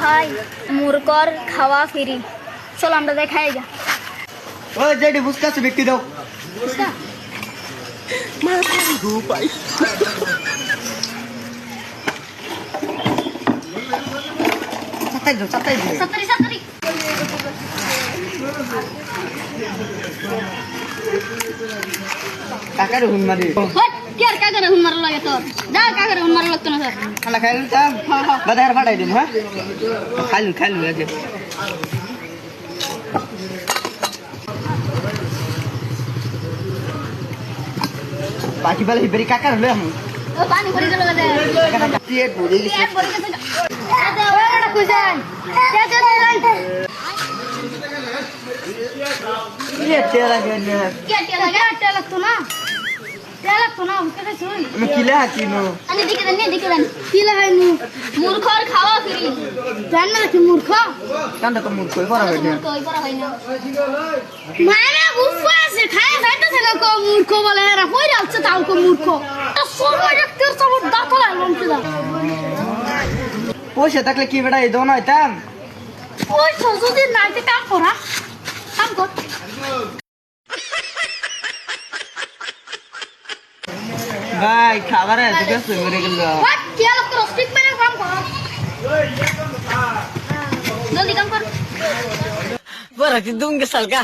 ভাই মুরকর খাওয়া ফ্রি, চল আমরা যাই খাই যা। ওই যেটি বুঝতে আছে ব্যক্তি দাও। সাতারি সাতারি কাকার হুন মারি কি আর কাকারে হুন মারা লাগে তোর? যা কাকারে হুন মারা লাগতো না স্যার। খানা খাইলুন তাম বাজার ফাটাই দিম। হ্যাঁ খাইলুন আগে বাকি বেলা হিবেরি কাকার হলে আমি ও পানি ভরে গেল দে। টিয়েট ভরে গেছে। পেট ভরে গেছে। দে ওটা কুজান। দে দে দে। টিয়েট তেরা গেল কে কে লাগে? তে লাগতো না। তে লাগতো না ওকে দে শুন। আমি কিলা হাকিনো আমি দিকে দেন কি লাগাই নু মূর্খর খাওয়া ফ্রি জান না কি মূর্খ কান্দা তো মুখ কই করা হইছে। মূর্খ ওই করা হয় না মায়েরা বুফা আছে খায় যাইতেছে না কো মূর্খ বলে এরা কইরা আছে তাও কো মূর্খ তো সময় দেখতে সব দাঁত লাগলাম কি দাও পয়সা থাকলে কি বেটা এই দোন হইতাম। ওই যদি নাইতে কাম করা কাম কর ভাই খাবার আছে গেছে মরে গেল। হোয়াট কি আলো করো স্টিক মেরে কাম কর জলদি কাম কর বড় কি দুঙ্গে সালকা